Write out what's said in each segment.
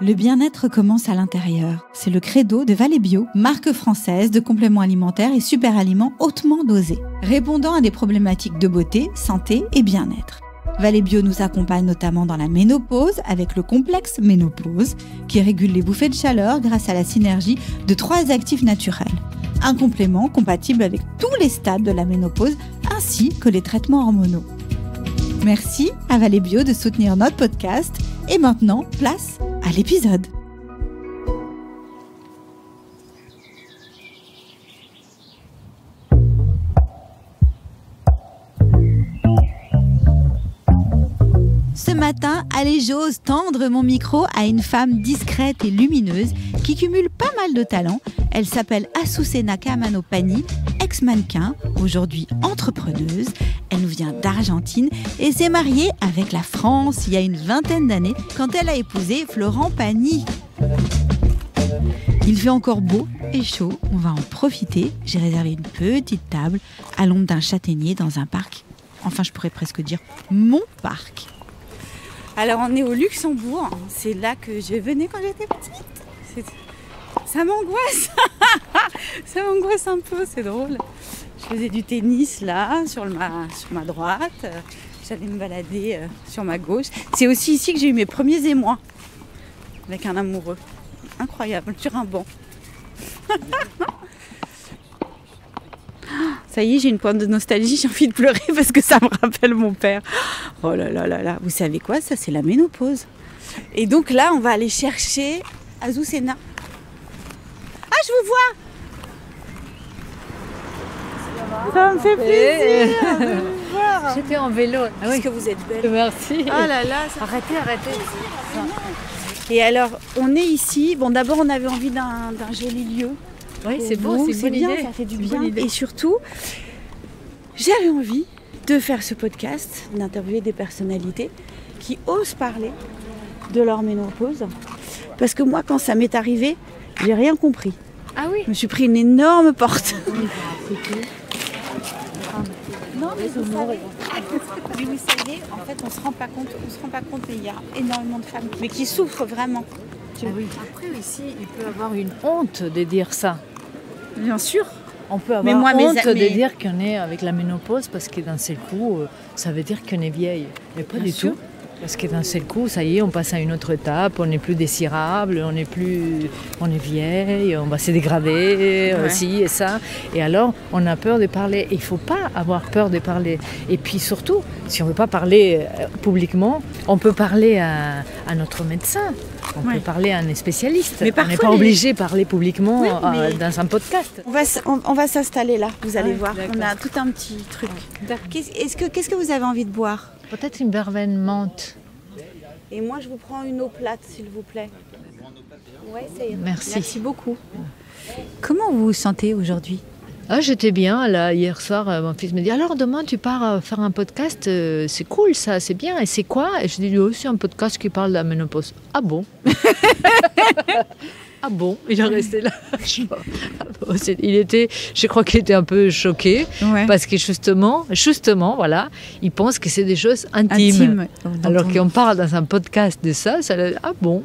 Le bien-être commence à l'intérieur. C'est le credo de Vallée Bio, marque française de compléments alimentaires et super aliments hautement dosés, répondant à des problématiques de beauté, santé et bien-être. Vallée Bio nous accompagne notamment dans la ménopause avec le complexe ménopause qui régule les bouffées de chaleur grâce à la synergie de 3 actifs naturels. Un complément compatible avec tous les stades de la ménopause ainsi que les traitements hormonaux. Merci à Vallée Bio de soutenir notre podcast et maintenant, place à l'épisode. Ce matin, allez, j'ose tendre mon micro à une femme discrète et lumineuse qui cumule pas mal de talents. Elle s'appelle Azucena Kamano Pani, ex-mannequin, aujourd'hui entrepreneuse. Elle nous vient d'Argentine et s'est mariée avec la France il y a une vingtaine d'années quand elle a épousé Florent Pagny. Il fait encore beau et chaud, on va en profiter. J'ai réservé une petite table à l'ombre d'un châtaignier dans un parc. Enfin, je pourrais presque dire mon parc. Alors on est au Luxembourg, c'est là que je venais quand j'étais petite. Ça m'angoisse, ça m'angoisse un peu, c'est drôle. Je faisais du tennis là, sur ma droite, j'allais me balader sur ma gauche. C'est aussi ici que j'ai eu mes premiers émois, avec un amoureux. Incroyable, sur un banc. Ça y est, j'ai une pointe de nostalgie, j'ai envie de pleurer parce que ça me rappelle mon père. Oh là là là là, vous savez quoi, ça c'est la ménopause. Et donc là, on va aller chercher Azucena. Ah, je vous vois. Ça me fait plaisir de vous voir. J'étais en vélo. Ah oui, que vous êtes belle. Merci. Oh là là. Arrêtez. Et alors, on est ici. Bon, d'abord, on avait envie d'un joli lieu. Oui, c'est beau, c'est bien, idée. ça fait du bien. Et surtout, j'avais envie de faire ce podcast, d'interviewer des personnalités qui osent parler de leur ménopause. Parce que moi, quand ça m'est arrivé, j'ai rien compris. Ah oui. Je me suis pris une énorme porte. Non, mais vous savez, en fait, on se rend pas compte, mais il y a énormément de femmes qui souffrent vraiment. Ah oui. Après aussi, il peut avoir une honte de dire ça. Bien sûr. On peut avoir honte de dire qu'on est avec la ménopause parce que d'un seul coup, ça veut dire qu'on est vieille. Mais pas du tout. Parce que d'un seul coup, ça y est, on passe à une autre étape, on n'est plus désirable, on est vieille, on va se dégrader aussi et ça. Et alors, on a peur de parler. Et il ne faut pas avoir peur de parler. Et puis surtout, si on ne veut pas parler publiquement, on peut parler à notre médecin, on peut parler à un spécialiste. Mais on n'est pas obligé de parler publiquement dans un podcast. On va s'installer là, vous allez voir. D'accord. On a tout un petit truc. Qu'est-ce que vous avez envie de boire ? Peut-être une verveine menthe. Et moi, je vous prends une eau plate, s'il vous plaît. Ouais, ça ira. Merci beaucoup. Comment vous vous sentez aujourd'hui ? Ah, j'étais bien. Là, hier soir, mon fils me dit « Alors, demain, tu pars faire un podcast, c'est cool, ça, c'est bien. Et c'est quoi ?» Et je dis « c'est un podcast qui parle de la ménopause. » Ah bon? Ah bon? Il est resté là. Je crois qu'il était un peu choqué parce que justement, voilà, il pense que c'est des choses intimes. Alors qu'on parle dans un podcast de ça, ah bon?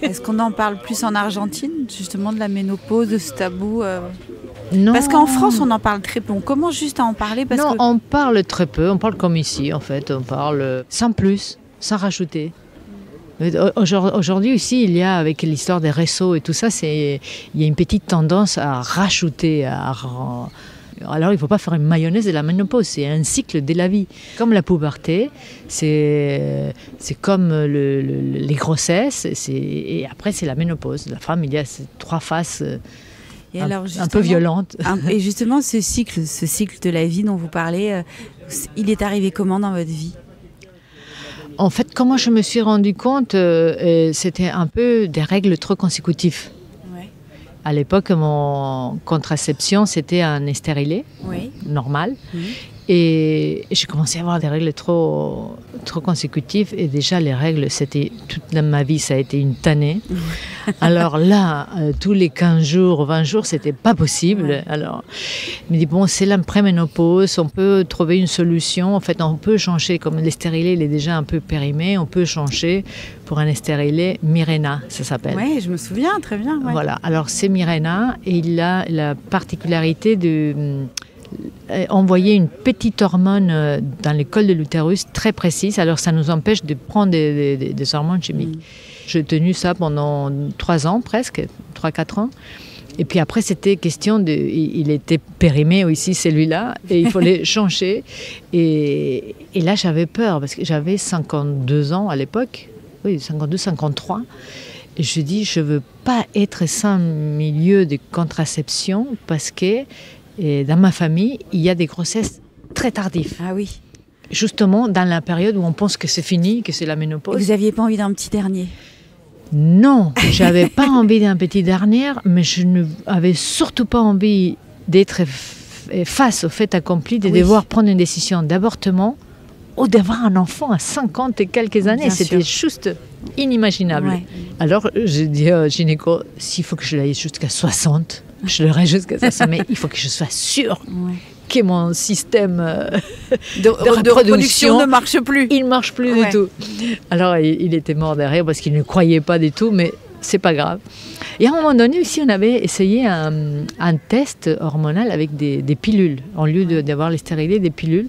Est-ce qu'on en parle plus en Argentine, justement, de la ménopause, de ce tabou Non. Parce qu'en France, on en parle très peu. On commence juste à en parler on parle très peu. On parle comme ici, en fait. On parle sans plus, sans rajouter. Aujourd'hui aussi, il y a, avec l'histoire des réseaux et tout ça, il y a une petite tendance à rajouter. Alors, il ne faut pas faire une mayonnaise de la ménopause, c'est un cycle de la vie. Comme la puberté, c'est comme les grossesses, et après c'est la ménopause. La femme, il y a ces 3 phases un peu violentes. Et justement, ce cycle de la vie dont vous parlez, il est arrivé comment dans votre vie ? En fait, comment je me suis rendu compte, c'était un peu des règles trop consécutives. Ouais. À l'époque, mon contraception, c'était un stérilet normal. Et j'ai commencé à avoir des règles trop consécutives. Et déjà, les règles, c'était toute ma vie, ça a été une tannée. Alors là, tous les 15 jours, 20 jours, c'était pas possible. Ouais. Alors, je me dis, bon, c'est la préménopause, on peut trouver une solution. En fait, on peut changer, comme l'estérilet, il est déjà un peu périmé, on peut changer pour un estérilet Mirena, ça s'appelle. Oui, je me souviens, très bien. Ouais. Voilà, alors c'est Mirena et il a la particularité de envoyer une petite hormone dans le col de l'utérus très précise. Alors ça nous empêche de prendre des hormones chimiques. J'ai tenu ça pendant 3 ans presque, 3-4 ans. Et puis après, c'était question il était périmé ici, celui-là, et il fallait changer. Et là, j'avais peur, parce que j'avais 52 ans à l'époque. Oui, 52, 53. Et je dis, je ne veux pas être sans milieu de contraception, parce que dans ma famille, il y a des grossesses très tardives. Ah oui. Justement, dans la période où on pense que c'est fini, que c'est la ménopause. Et vous n'aviez pas envie d'un petit dernier? Non, je n'avais pas envie d'un petit dernier, mais je n'avais surtout pas envie d'être face au fait accompli, de devoir prendre une décision d'avortement ou d'avoir un enfant à 50 et quelques années. C'était juste inimaginable. Ouais. Alors, j'ai dit au gynéco, s'il faut que je l'aille jusqu'à 60, je l'aurai jusqu'à 60, mais il faut que je sois sûre que mon système de reproduction ne marche plus. Il ne marche plus du tout. Alors, il était mort derrière parce qu'il ne croyait pas du tout, mais c'est pas grave. Et à un moment donné aussi, on avait essayé un test hormonal avec des pilules, au lieu d'avoir les stérilés, des pilules.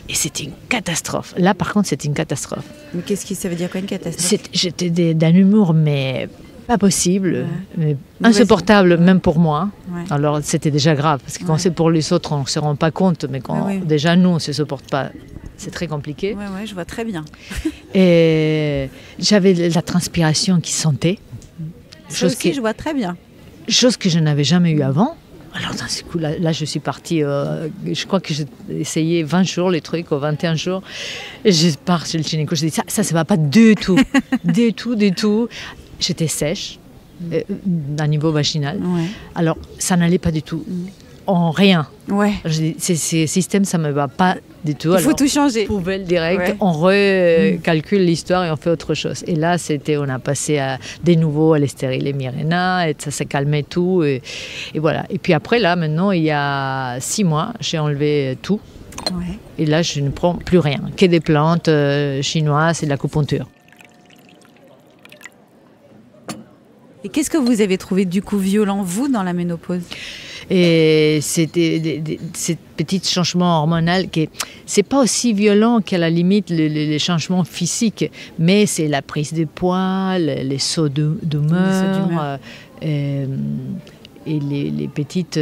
Et c'était une catastrophe. Là, par contre, c'était une catastrophe. Mais ça veut dire quoi, une catastrophe? J'étais d'un humour, mais pas possible, mais insupportable même pour moi. Ouais. Alors, c'était déjà grave, parce que quand c'est pour les autres, on ne se rend pas compte, mais quand déjà nous, on ne se supporte pas, c'est très compliqué. Oui, je vois très bien. Et j'avais la transpiration qui sentait. Ça aussi, je vois très bien. Chose que je n'avais jamais eue avant. Alors, dans ce coup, là, je suis partie, je crois que j'ai essayé 20 jours, les trucs, au 21 jours. Et je pars chez le gynéco, je dis, ça ne va pas du tout. du tout. J'étais sèche, à niveau vaginal. Ouais. Alors, ça n'allait pas du tout. En rien. Ouais. Ces systèmes, ça ne me va pas du tout. Il faut tout changer. Poubelle direct, on recalcule l'histoire et on fait autre chose. Et là, on a passé de nouveau à l'estérilet Mirena, et ça s'est calmé tout. Et voilà. Et puis après, là, maintenant, il y a 6 mois, j'ai enlevé tout. Ouais. Et là, je ne prends plus rien, que des plantes chinoises et de l'acupuncture. Et qu'est-ce que vous avez trouvé du coup violent, vous, dans la ménopause? Et c'était ces petits changements hormonaux c'est pas aussi violent qu'à la limite les changements physiques, mais c'est la prise de poids, les sauts d'humeur, et les petites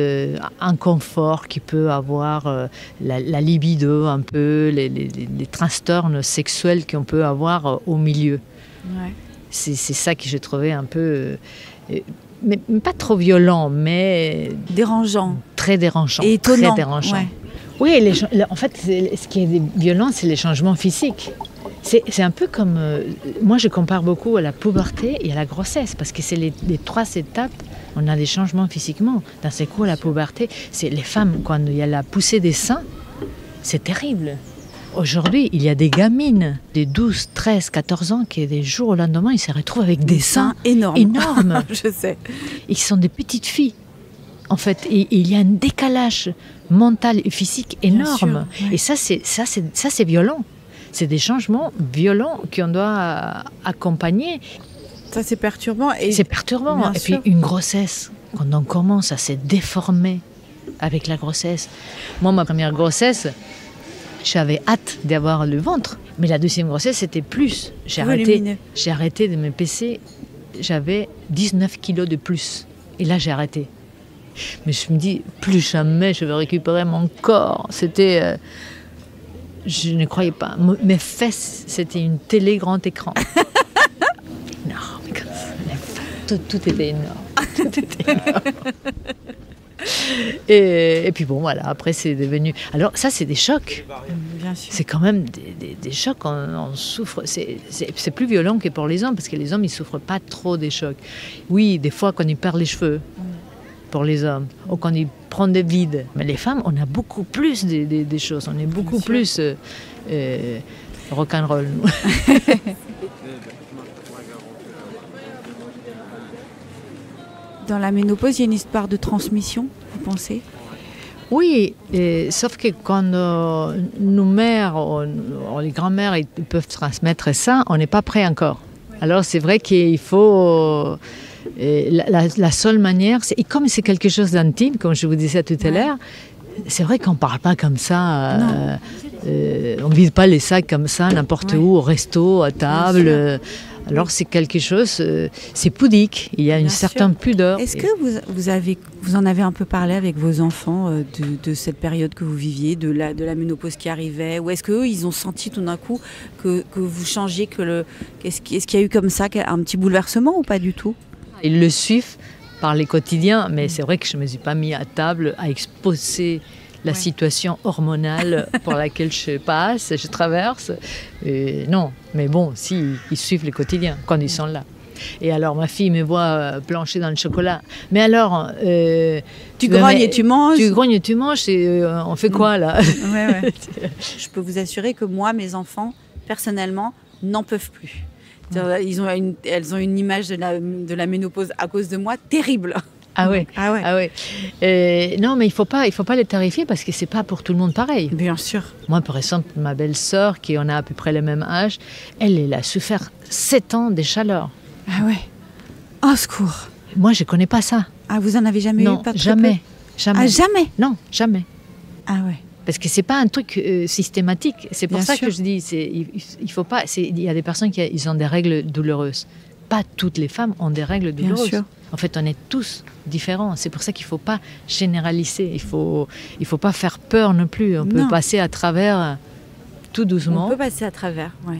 inconforts qui peut avoir la libido un peu, les trastorns sexuels qu'on peut avoir au milieu. Ouais. C'est ça que j'ai trouvé un peu... mais pas trop violent, mais... Dérangeant. Très dérangeant. Et étonnant. Très dérangeant. Ouais. Oui, en fait, ce qui est violent, c'est les changements physiques. C'est un peu comme... moi, je compare beaucoup à la puberté et à la grossesse, parce que c'est les 3 étapes. On a des changements physiquement. Dans ces coups, la puberté, c'est les femmes, quand il y a la poussée des seins, c'est terrible. Aujourd'hui, il y a des gamines de 12, 13, 14 ans qui, des jours au lendemain, ils se retrouvent avec des seins énormes. Je sais. Ils sont des petites filles. En fait, et il y a un décalage mental et physique énorme. Sûr, ouais. Et ça, c'est violent. C'est des changements violents qu'on doit accompagner. Ça, c'est perturbant. C'est perturbant. Bien et sûr. Puis, une grossesse, quand on commence à se déformer avec la grossesse. Moi, ma première grossesse... J'avais hâte d'avoir le ventre. Mais la deuxième grossesse, c'était plus. J'ai arrêté de me peser. J'avais 19 kilos de plus. Et là, j'ai arrêté. Mais je me dis, plus jamais je vais récupérer mon corps. C'était... je ne croyais pas. Mes fesses, c'était une télé grand écran. Non, mais tout était énorme. Tout était énorme. Et puis bon, voilà, après c'est devenu... Alors ça, c'est des chocs. Bien sûr. C'est quand même des chocs, on souffre. C'est plus violent que pour les hommes, parce que les hommes, ils ne souffrent pas trop des chocs. Oui, des fois, quand ils perdent les cheveux. pour les hommes, ou quand ils prennent des vides. Mais les femmes, on a beaucoup plus des choses, on est beaucoup plus rock'n'roll. Dans la ménopause, il y a une histoire de transmission, vous pensez ? Oui, sauf que quand nos mères, ou les grands-mères, ils peuvent transmettre ça, on n'est pas prêt encore. Alors c'est vrai qu'il faut... la seule manière, et comme c'est quelque chose d'intime, comme je vous disais tout à l'heure, c'est vrai qu'on ne parle pas comme ça. On ne vide pas les sacs comme ça, n'importe où, au resto, à table. Alors c'est quelque chose, c'est pudique, il y a une certaine pudeur. Est-ce que vous en avez un peu parlé avec vos enfants de cette période que vous viviez, de la ménopause qui arrivait, ou est-ce qu'eux, ils ont senti tout d'un coup que vous changiez, est-ce qu'il y a eu comme ça un petit bouleversement ou pas du tout ? Ils le suivent par les quotidiens, mais c'est vrai que je ne me suis pas mis à table à exposer la situation hormonale pour laquelle je traverse. Non, mais bon, si, ils suivent les quotidiens quand ils sont là. Et alors, ma fille me voit plancher dans le chocolat. Mais alors... tu grognes et tu manges. Tu grognes et tu manges, et on fait quoi, là ? Ouais. Je peux vous assurer que moi, mes enfants, personnellement, n'en peuvent plus. Elles ont une image de la ménopause à cause de moi terrible. Ah ouais. Non, mais il faut pas les terrifier parce que c'est pas pour tout le monde pareil. Bien sûr. Moi, par exemple, ma belle-sœur, qui en a à peu près le même âge, elle a souffert 7 ans des chaleurs. Ah ouais. Oh, secours. Moi, je connais pas ça. Ah, vous en avez jamais eu ? Pas jamais. Ah, jamais ? Non, jamais. Ah ouais. Parce que c'est pas un truc systématique. C'est pour Bien ça sûr. que je dis, il faut pas. Il y a des personnes ils ont des règles douloureuses. Pas toutes les femmes ont des règles douloureuses. Bien sûr. En fait, on est tous différents. C'est pour ça qu'il ne faut pas généraliser. Il faut pas faire peur non plus. On peut passer à travers tout doucement. On peut passer à travers, oui.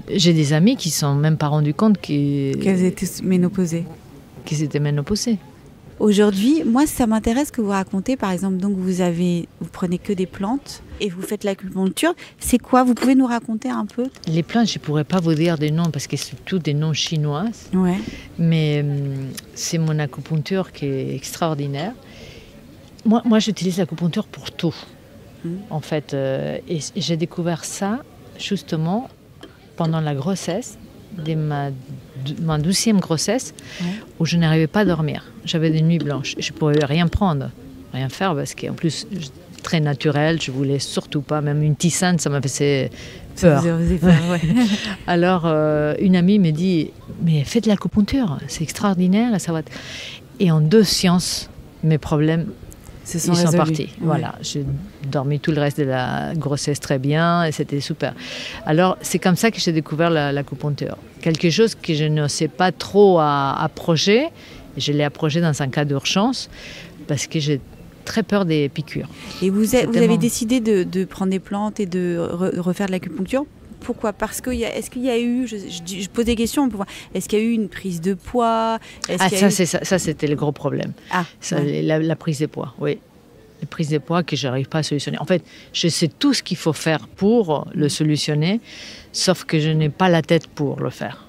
J'ai des amis qui ne se sont même pas rendus compte qu'elles étaient ménopausées. Qu'ils étaient ménopausées. Aujourd'hui, moi, ça m'intéresse que vous racontez. Par exemple, donc vous prenez que des plantes et vous faites l'acupuncture. C'est quoi ? Vous pouvez nous raconter un peu ? Les plantes, je ne pourrais pas vous dire des noms parce que c'est tous des noms chinois. Ouais. Mais c'est mon acupuncture qui est extraordinaire. Moi j'utilise l'acupuncture pour tout. En fait, et j'ai découvert ça justement pendant la grossesse, de ma 12e grossesse, où je n'arrivais pas à dormir. J'avais des nuits blanches. Je ne pouvais rien prendre, rien faire, parce qu'en plus, très naturel, je ne voulais surtout pas, même une tisane, ça m'a fait peur. Alors, une amie me dit, mais fais de l'acupuncture, c'est extraordinaire. Ça va. Et en 2 séances, mes problèmes ils sont partis. Voilà, j'ai dormi tout le reste de la grossesse très bien et c'était super. Alors, c'est comme ça que j'ai découvert l'acupuncture. Quelque chose que je ne sais pas trop approcher. Je l'ai approché dans un cas d'urgence parce que j'ai très peur des piqûres. Et vous avez décidé de prendre des plantes et de refaire de l'acupuncture ? Pourquoi ? Parce que est-ce qu'il y a eu, je pose des questions pour voir, est-ce qu'il y a eu une prise de poids ? Ça c'était le gros problème. La prise de poids, oui. La prise de poids que je n'arrive pas à solutionner. En fait, je sais tout ce qu'il faut faire pour le solutionner, sauf que je n'ai pas la tête pour le faire.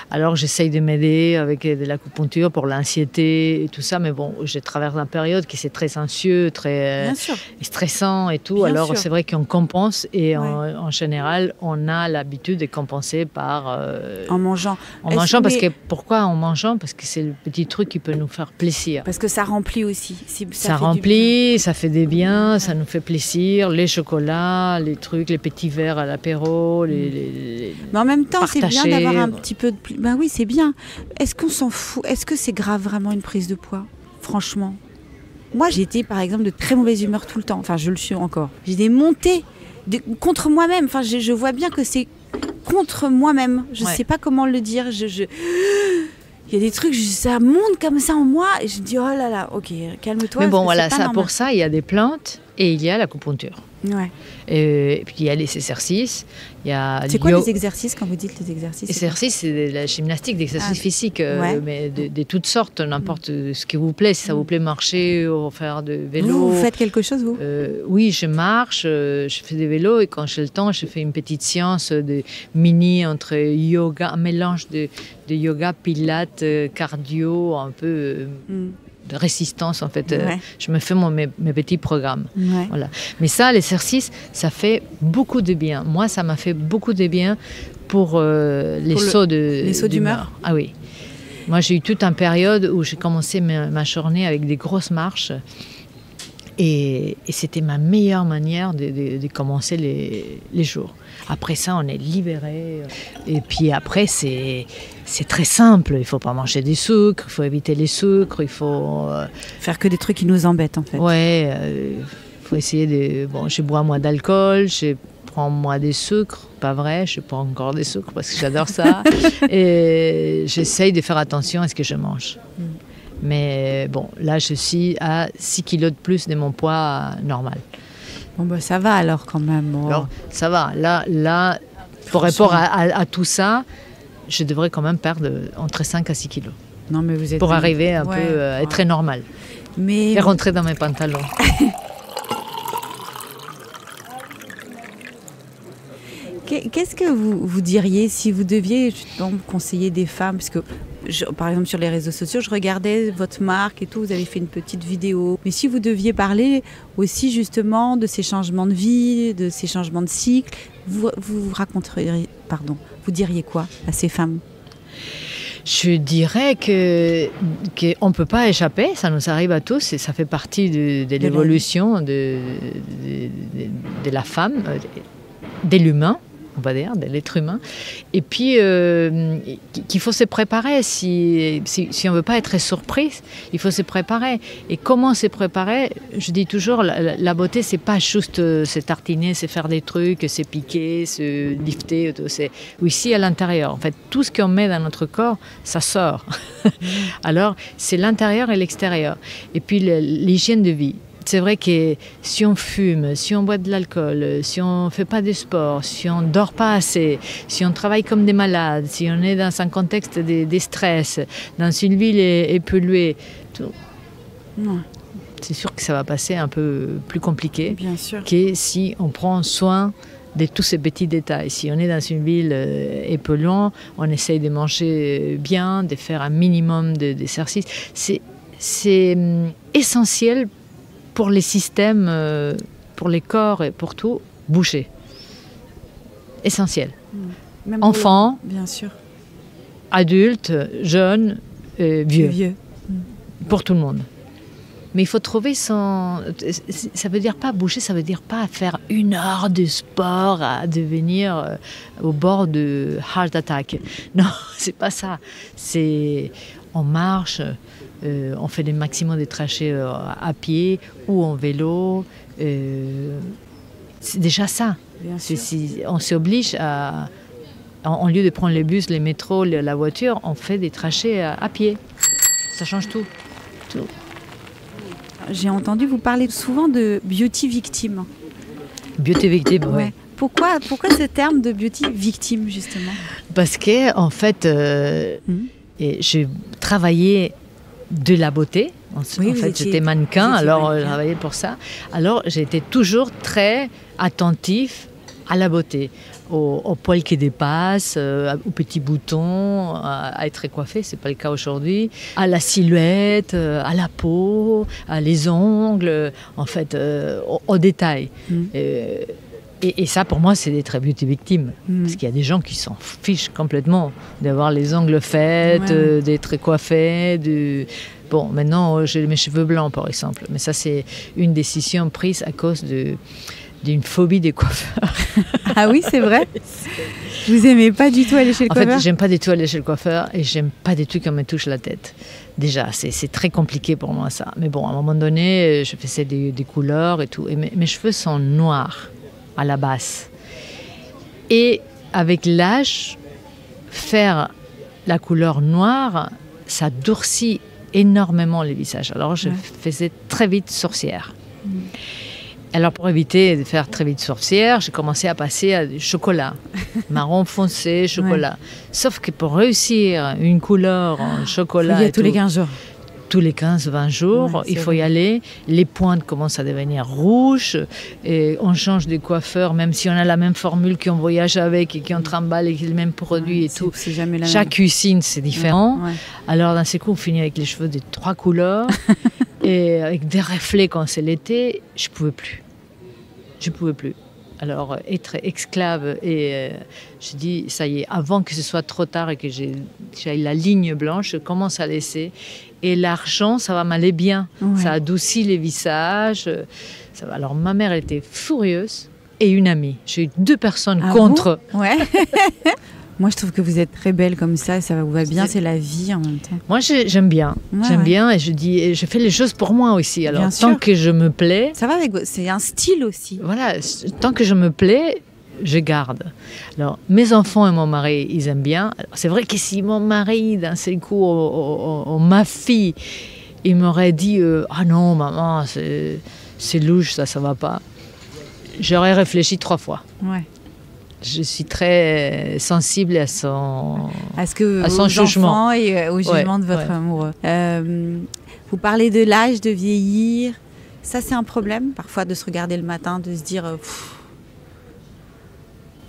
Alors j'essaye de m'aider avec de l'acupuncture pour l'anxiété et tout ça, mais bon, je traverse une période qui c'est très anxieux, très stressant et tout. Alors c'est vrai qu'on compense et en général on a l'habitude de compenser par en mangeant. Parce que pourquoi en mangeant ? Parce que c'est le petit truc qui peut nous faire plaisir. Parce que ça remplit aussi. Ça remplit, ça fait des biens, ça nous fait plaisir. Les chocolats, les trucs, les petits verres à l'apéro, les mais en même temps, partager. C'est bien d'avoir un petit peu de plus. Ben oui, c'est bien. Est-ce qu'on s'en fout ? Est-ce que c'est grave vraiment une prise de poids ? Franchement. Moi, j'ai été par exemple de très mauvaise humeur tout le temps. Enfin, je le suis encore. J'ai des montées contre moi-même. Enfin, je vois bien que c'est contre moi-même. Je sais pas comment le dire. Il y a des trucs, ça monte comme ça en moi et je me dis oh là là, ok, calme-toi. Mais bon, voilà, pour ça, il y a des plantes et il y a l'acupuncture. Ouais. Et puis il y a les exercices. C'est quoi les exercices quand vous dites les exercices ? Les exercices, c'est de la gymnastique, des exercices physiques, mais de toutes sortes, n'importe ce qui vous plaît. Si ça vous plaît marcher ou faire de vélo. Vous faites quelque chose, vous ? Oui, je marche, je fais des vélos et quand j'ai le temps, je fais une petite séance de mini entre yoga, un mélange de yoga, pilates, cardio, un peu résistance, en fait. Je me fais mes petits programmes. Ouais. Voilà. Mais ça, l'exercice, ça fait beaucoup de bien. Moi, ça m'a fait beaucoup de bien pour les sauts d'humeur. Ah oui. Moi, j'ai eu toute une période où j'ai commencé ma journée avec des grosses marches. Et c'était ma meilleure manière de commencer les jours. Après ça, on est libéré. Et puis après, c'est très simple. Il ne faut pas manger des sucres, il faut éviter les sucres, il faut... faire que des trucs qui nous embêtent, en fait. Ouais, il faut essayer de... Bon, je bois moins d'alcool, je prends moins des sucres. Pas vrai, je prends encore des sucres parce que j'adore ça. Et j'essaye de faire attention à ce que je mange. Mais bon, là, je suis à 6 kilos de plus de mon poids normal. Bon, bah, ça va alors quand même. Oh. Alors, ça va. Là pour rapport à tout ça, je devrais quand même perdre entre 5 à 6 kilos. Non, mais vous êtes... Pour arriver un peu à être très normal. Et rentrer dans mes pantalons. Qu'est-ce que vous diriez si vous deviez justement conseiller des femmes, parce que par exemple sur les réseaux sociaux, je regardais votre marque et tout, vous avez fait une petite vidéo. Mais si vous deviez parler aussi justement de ces changements de vie, de ces changements de cycle, vous diriez quoi à ces femmes ? Je dirais qu'on ne peut pas échapper, ça nous arrive à tous et ça fait partie de l'évolution de la femme, de l'humain. On va dire, de l'être humain. Et puis, qu'il faut se préparer. Si on ne veut pas être surprise, il faut se préparer. Et comment se préparer ? Je dis toujours, la beauté, ce n'est pas juste se tartiner, se faire des trucs, se piquer, se lifter. C'est ici à l'intérieur. En fait, tout ce qu'on met dans notre corps, ça sort. Alors, c'est l'intérieur et l'extérieur. Et puis, l'hygiène de vie. C'est vrai que si on fume, si on boit de l'alcool, si on ne fait pas de sport, si on ne dort pas assez, si on travaille comme des malades, si on est dans un contexte de stress, dans une ville polluée, tout, c'est sûr que ça va passer un peu plus compliqué. Bien sûr. Que si on prend soin de tous ces petits détails. Si on est dans une ville polluante, on essaye de manger bien, de faire un minimum d'exercice. C'est essentiel pour les systèmes, pour les corps et pour tout, bouger. Essentiel. Même enfants, bien sûr. Adultes, jeunes, vieux. Pour tout le monde. Mais il faut trouver son... Ça veut dire pas bouger, ça veut dire pas faire 1 heure de sport à devenir au bord de heart attack. Non, c'est pas ça. C'est... On marche... on fait le maximum de trajets à pied ou en vélo. C'est déjà ça. On s'oblige à... En lieu de prendre les bus, les métros, la voiture, on fait des trajets à pied. Ça change tout. J'ai entendu vous parler souvent de beauty victime. Beauty victime, oui. Pourquoi ce terme de beauty victime, justement ? Parce que, en fait, j'ai travaillé de la beauté. En fait, j'étais mannequin, alors je travaillais pour ça. Alors, j'étais toujours très attentif à la beauté, aux poils qui dépassent, aux petits boutons, à être coiffé, c'est pas le cas aujourd'hui, à la silhouette, à la peau, à les ongles, en fait, aux détails. Et ça, pour moi, c'est d'être beauty victime. Parce qu'il y a des gens qui s'en fichent complètement d'avoir les ongles faits, d'être coiffés. Bon, maintenant, j'ai mes cheveux blancs, par exemple. Mais ça, c'est une décision prise à cause d'une phobie des coiffeurs. Ah oui, c'est vrai ? Vous aimez pas du tout aller chez le coiffeur ? En fait, j'aime pas du tout aller chez le coiffeur et j'aime pas du tout qu'on me touche la tête. Déjà, c'est très compliqué pour moi, ça. Mais bon, à un moment donné, je faisais des couleurs et tout. Et mes cheveux sont noirs à la base. Et avec l'âge, faire la couleur noire, ça durcit énormément le visage. Alors, je faisais très vite sorcière. Alors, pour éviter de faire très vite sorcière, j'ai commencé à passer à du chocolat. Marron foncé, chocolat. Sauf que pour réussir une couleur en chocolat... Il y a tous les 15 jours. tous les 15-20 jours, il faut y aller. Les pointes commencent à devenir rouges. Et on change de coiffeur, même si on a la même formule, qu'on voyage avec et qu'on trimballe et le même produit et tout. Chaque cuisine, c'est différent. Ouais. Alors, d'un seul coup, on finit avec les cheveux de 3 couleurs et avec des reflets quand c'est l'été. Je ne pouvais plus. Je ne pouvais plus. Alors, être esclave, et je dis, ça y est, avant que ce soit trop tard et que j'aille la ligne blanche, je commence à laisser. Et l'argent, ça va m'aller bien. Ouais. Ça adoucit les visages. Ça va. Alors, ma mère, elle était furieuse, et une amie. J'ai eu 2 personnes contre. Ouais. Moi, je trouve que vous êtes très belle comme ça, ça vous va bien, c'est la vie en même temps. Moi, j'aime bien. J'aime bien et je fais les choses pour moi aussi. Alors, tant que je me plais... Ça va avec vous, c'est un style aussi. Voilà, tant que je me plais, je garde. Alors, mes enfants et mon mari, ils aiment bien. Alors, c'est vrai que si mon mari, d'un seul coup, ma fille, il m'aurait dit « Ah non, maman, c'est louche, ça va pas », j'aurais réfléchi 3 fois. Ouais. Je suis très sensible à son jugement et au jugement de votre amoureux. Vous parlez de l'âge, de vieillir. Ça, c'est un problème, parfois, de se regarder le matin, de se dire...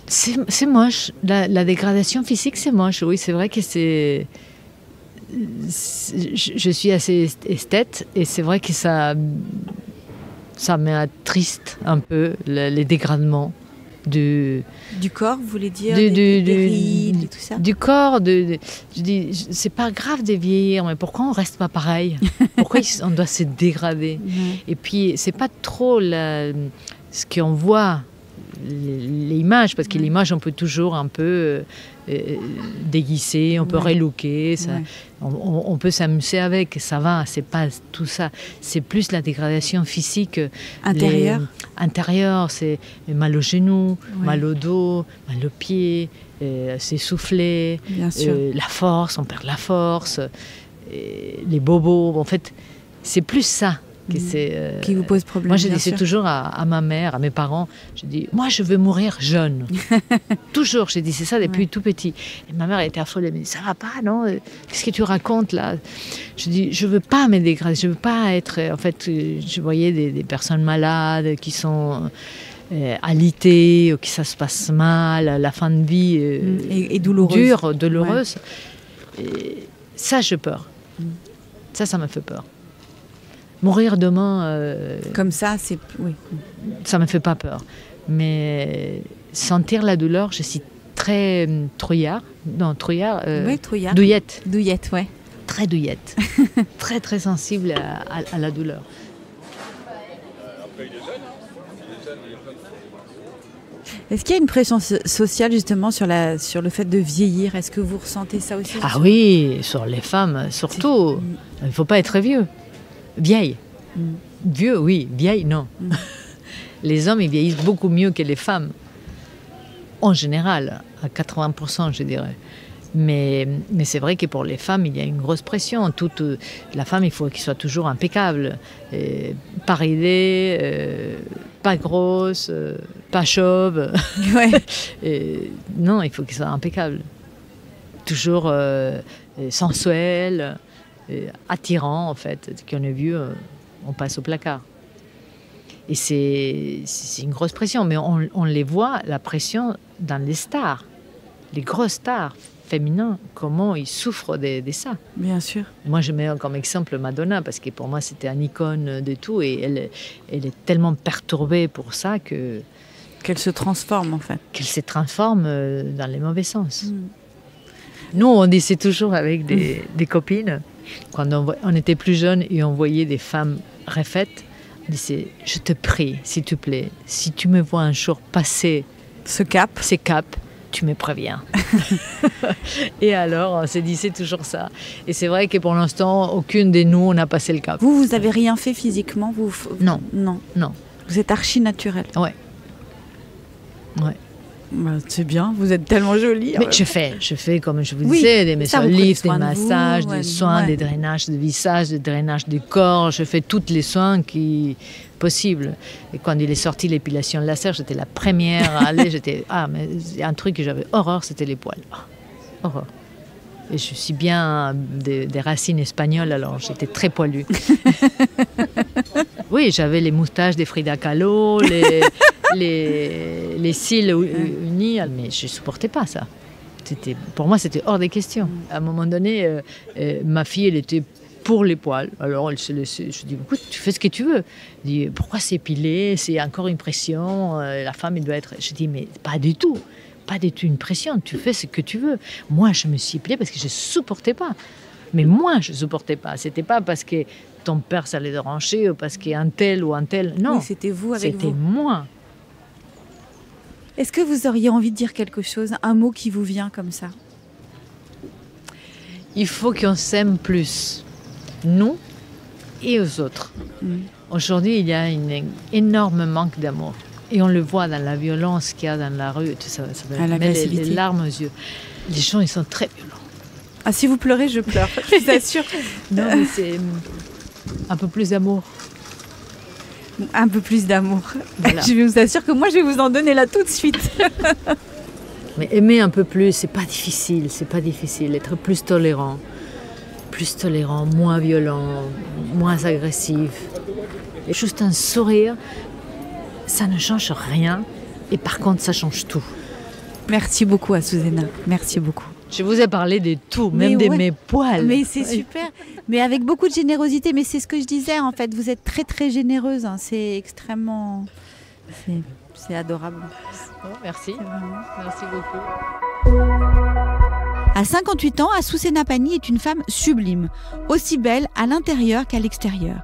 C'est moche. La dégradation physique, c'est moche. Oui, c'est vrai que c'est... Je suis assez esthète et c'est vrai que ça m'attriste un peu, les dégradements. Du corps, vous voulez dire des rides et tout ça? Du corps, je dis, c'est pas grave de vieillir, mais pourquoi on reste pas pareil? Pourquoi on doit se dégrader? Et puis, c'est pas trop ce qu'on voit, les images, parce que l'image, on peut toujours un peu déguiser, on peut relooker, ça, on peut s'amuser avec, ça va, c'est pas tout ça. C'est plus la dégradation physique. Intérieure, c'est mal aux genoux, mal au dos, mal aux pieds, s'essouffler, la force, on perd la force, les bobos. En fait, c'est plus ça qui vous pose problème. Moi, je disais toujours à ma mère, à mes parents, je dis, moi, je veux mourir jeune. Toujours, j'ai dit, c'est ça depuis tout petit. Et ma mère était affolée, elle me dit, ça va pas, non? Qu'est-ce que tu racontes là? Je dis, je veux pas me dégrader, je veux pas être... En fait, je voyais des personnes malades qui sont alitées, ou qui ça se passe mal, la fin de vie et douloureuse. Douloureuse. Et ça, j'ai peur. Ça me fait peur. Mourir demain... comme ça, ça ne me fait pas peur. Mais sentir la douleur, je suis très douillette. Douillette, ouais. Très douillette. Très, très sensible à la douleur. Est-ce qu'il y a une pression sociale justement sur le fait de vieillir? Est-ce que vous ressentez ça aussi? Ah oui, sur les femmes surtout. Il ne faut pas être vieux. Vieille. Vieux, oui. Vieille, non. Les hommes, ils vieillissent beaucoup mieux que les femmes. En général, à 80%, je dirais. Mais c'est vrai que pour les femmes, il y a une grosse pression. La femme, il faut qu'elle soit toujours impeccable. Pas ridée, pas grosse, pas chauve. Non, il faut qu'elle soit impeccable. Toujours sensuelle. Attirant en fait, qu'on est vieux, on passe au placard. Et c'est une grosse pression, mais on les voit, la pression dans les stars, les grosses stars féminins, comment ils souffrent de ça. Bien sûr. Moi, je mets comme exemple Madonna, parce que pour moi, c'était une icône de tout, et elle est tellement perturbée pour ça qu'elle se transforme en fait. Qu'elle se transforme dans les mauvais sens. Nous, on disait toujours avec des copines, quand on était plus jeunes et on voyait des femmes refaites, on disait, je te prie, s'il te plaît, si tu me vois un jour passer ce cap, tu me préviens. Et alors, on se disait toujours ça. Et c'est vrai que pour l'instant, aucune de nous, on a passé le cap. Vous n'avez rien fait physiquement? Non. Vous êtes archi naturelle. Ouais. C'est bien, vous êtes tellement jolie. Mais je fais comme je vous disais, des mesolifs, des massages, des soins, des drainages de visage, des drainages du corps. Je fais tous les soins possibles. Et quand il est sorti l'épilation laser, j'étais la première à aller. Mais un truc que j'avais horreur, c'était les poils. Horreur. Et je suis bien des racines espagnoles, alors j'étais très poilue. Oui, j'avais les moustaches des Frida Kahlo, les cils unis, mais je ne supportais pas ça. Pour moi, c'était hors des questions. À un moment donné, ma fille, elle était pour les poils. Alors, elle se laissait. Je dis, écoute, tu fais ce que tu veux. Elle dit, pourquoi s'épiler? C'est encore une pression. La femme, elle doit être. Je dis, mais pas du tout. Pas du tout une pression. Tu fais ce que tu veux. Moi, je me suis épilée parce que je ne supportais pas. Mais moi, je ne supportais pas. C'était pas parce que ton père, ça les dérangeait, ou parce qu'un tel ou un tel. Non. Oui, c'était vous avec vous. C'était moi. Est-ce que vous auriez envie de dire quelque chose, un mot qui vous vient comme ça? Il faut qu'on s'aime plus, nous et aux autres. Aujourd'hui, il y a un énorme manque d'amour. Et on le voit dans la violence qu'il y a dans la rue. Tout ça met les larmes aux yeux. Les gens, ils sont très violents. Ah, si vous pleurez, je pleure, je vous assure. Non, mais c'est un peu plus d'amour. Un peu plus d'amour. Voilà. Je vous assure que moi, je vais vous en donner là tout de suite. Mais aimer un peu plus, c'est pas difficile. Être plus tolérant, moins violent, moins agressif. Et juste un sourire, ça ne change rien. Et par contre, ça change tout. Merci beaucoup, Azucena. Merci beaucoup. Je vous ai parlé de tout, même de mes poils. Mais c'est super. Mais avec beaucoup de générosité. Mais c'est ce que je disais, en fait. Vous êtes très, très généreuse. Hein. C'est extrêmement... C'est adorable. Oh, merci. Merci beaucoup. À 58 ans, Azucena Pani est une femme sublime, aussi belle à l'intérieur qu'à l'extérieur.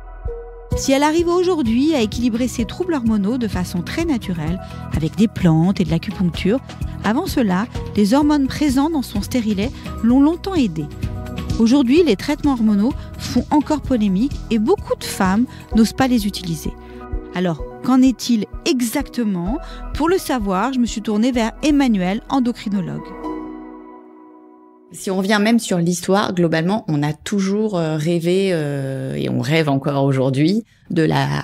Si elle arrive aujourd'hui à équilibrer ses troubles hormonaux de façon très naturelle, avec des plantes et de l'acupuncture, avant cela, les hormones présentes dans son stérilet l'ont longtemps aidée. Aujourd'hui, les traitements hormonaux font encore polémique et beaucoup de femmes n'osent pas les utiliser. Alors, qu'en est-il exactement? Pour le savoir, je me suis tournée vers Emmanuelle, endocrinologue. Si on revient même sur l'histoire, globalement, on a toujours rêvé, et on rêve encore aujourd'hui, de la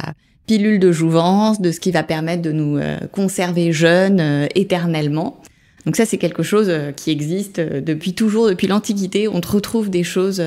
pilule de jouvence, de ce qui va permettre de nous conserver jeunes éternellement. Donc ça, c'est quelque chose qui existe depuis toujours, depuis l'Antiquité. On retrouve des choses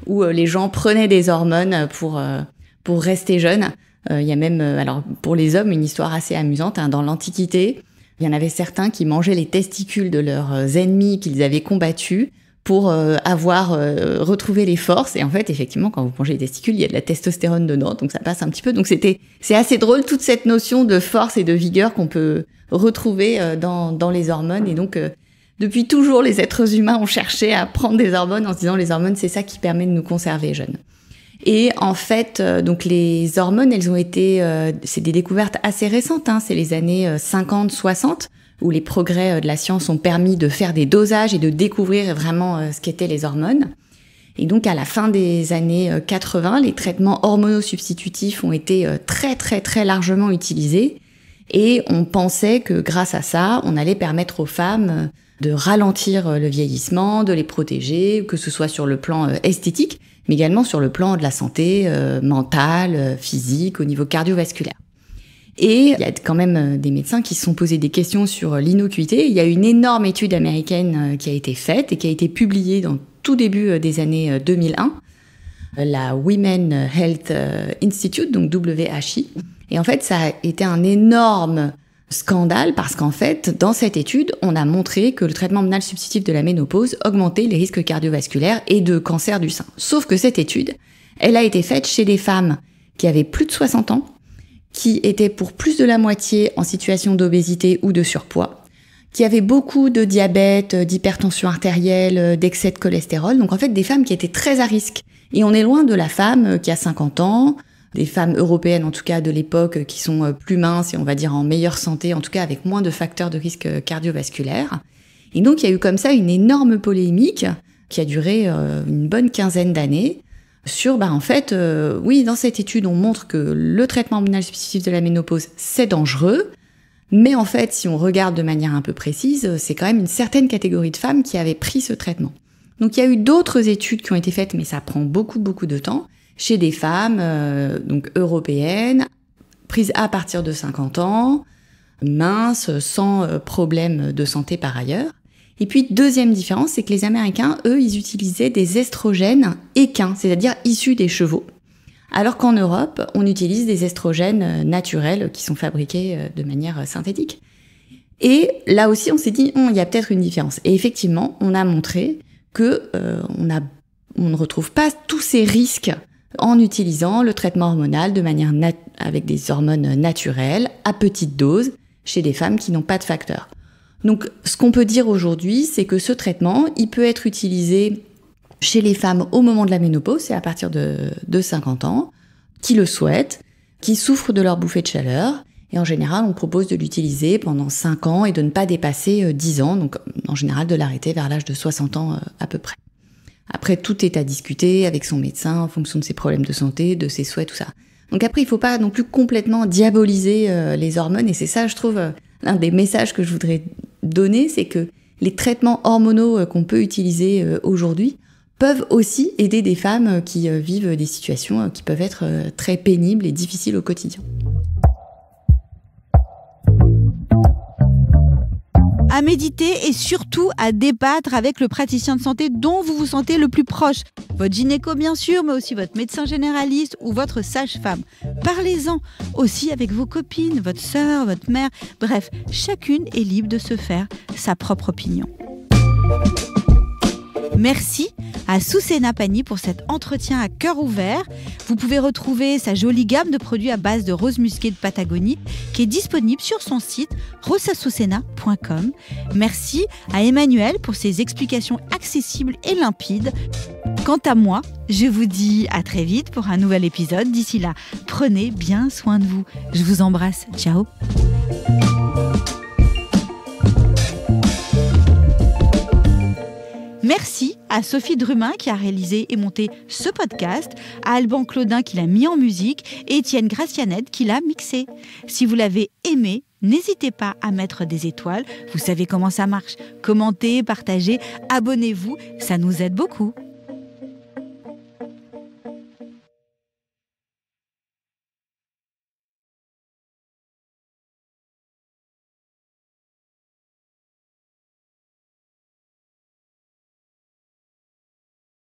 où les gens prenaient des hormones pour rester jeunes. Il y a même, alors pour les hommes, une histoire assez amusante. Dans l'Antiquité, il y en avait certains qui mangeaient les testicules de leurs ennemis qu'ils avaient combattus pour avoir retrouvé les forces. Et en fait, effectivement, quand vous mangez les testicules, il y a de la testostérone dedans, donc ça passe un petit peu. Donc c'est assez drôle, toute cette notion de force et de vigueur qu'on peut retrouver dans les hormones. Et donc, depuis toujours, les êtres humains ont cherché à prendre des hormones en se disant les hormones, c'est ça qui permet de nous conserver jeunes. Et en fait, donc les hormones, elles ont été, c'est des découvertes assez récentes, hein, c'est les années 50-60, où les progrès de la science ont permis de faire des dosages et de découvrir vraiment ce qu'étaient les hormones. Et donc, à la fin des années 80, les traitements hormonosubstitutifs ont été très, très, très largement utilisés. Et on pensait que grâce à ça, on allait permettre aux femmes de ralentir le vieillissement, de les protéger, que ce soit sur le plan esthétique, mais également sur le plan de la santé mentale, physique, au niveau cardiovasculaire. Et il y a quand même des médecins qui se sont posés des questions sur l'innocuité. Il y a une énorme étude américaine qui a été faite et qui a été publiée dans tout début des années 2001, la Women Health Institute, donc WHI. Et en fait, ça a été un énorme scandale parce qu'en fait, dans cette étude, on a montré que le traitement hormonal substitutif de la ménopause augmentait les risques cardiovasculaires et de cancer du sein. Sauf que cette étude, elle a été faite chez des femmes qui avaient plus de 60 ans, qui étaient pour plus de la moitié en situation d'obésité ou de surpoids, qui avaient beaucoup de diabète, d'hypertension artérielle, d'excès de cholestérol. Donc en fait, des femmes qui étaient très à risque. Et on est loin de la femme qui a 50 ans, des femmes européennes en tout cas de l'époque qui sont plus minces et on va dire en meilleure santé, en tout cas avec moins de facteurs de risque cardiovasculaire. Et donc il y a eu comme ça une énorme polémique qui a duré une bonne quinzaine d'années sur, en fait, oui, dans cette étude, on montre que le traitement hormonal substitutif de la ménopause, c'est dangereux, mais en fait, si on regarde de manière un peu précise, c'est quand même une certaine catégorie de femmes qui avaient pris ce traitement. Donc il y a eu d'autres études qui ont été faites, mais ça prend beaucoup, beaucoup de temps, chez des femmes donc européennes, prises à partir de 50 ans, minces, sans problème de santé par ailleurs. Et puis, deuxième différence, c'est que les Américains, eux, ils utilisaient des estrogènes équins, c'est-à-dire issus des chevaux. Alors qu'en Europe, on utilise des estrogènes naturels qui sont fabriqués de manière synthétique. Et là aussi, on s'est dit, il y a peut-être une différence. Et effectivement, on a montré que on ne retrouve pas tous ces risques en utilisant le traitement hormonal de manière avec des hormones naturelles à petite dose chez des femmes qui n'ont pas de facteurs. Donc, ce qu'on peut dire aujourd'hui, c'est que ce traitement, il peut être utilisé chez les femmes au moment de la ménopause, c'est à partir de 50 ans, qui le souhaitent, qui souffrent de leur bouffée de chaleur. Et en général, on propose de l'utiliser pendant 5 ans et de ne pas dépasser 10 ans, donc en général de l'arrêter vers l'âge de 60 ans à peu près. Après, tout est à discuter avec son médecin en fonction de ses problèmes de santé, de ses souhaits, tout ça. Donc après, il ne faut pas non plus complètement diaboliser les hormones, et c'est ça, je trouve, l'un des messages que je voudrais donner, c'est que les traitements hormonaux qu'on peut utiliser aujourd'hui peuvent aussi aider des femmes qui vivent des situations qui peuvent être très pénibles et difficiles au quotidien. À méditer et surtout à débattre avec le praticien de santé dont vous vous sentez le plus proche. Votre gynéco bien sûr, mais aussi votre médecin généraliste ou votre sage-femme. Parlez-en aussi avec vos copines, votre sœur, votre mère. Bref, chacune est libre de se faire sa propre opinion. Merci à Susena Pani pour cet entretien à cœur ouvert. Vous pouvez retrouver sa jolie gamme de produits à base de rose musquée de Patagonie qui est disponible sur son site rosasusena.com. Merci à Emmanuel pour ses explications accessibles et limpides. Quant à moi, je vous dis à très vite pour un nouvel épisode. D'ici là, prenez bien soin de vous. Je vous embrasse. Ciao. Merci à Sophie Drumin qui a réalisé et monté ce podcast, à Alban Claudin qui l'a mis en musique et Étienne Gracianed qui l'a mixé. Si vous l'avez aimé, n'hésitez pas à mettre des étoiles. Vous savez comment ça marche. Commentez, partagez, abonnez-vous, ça nous aide beaucoup.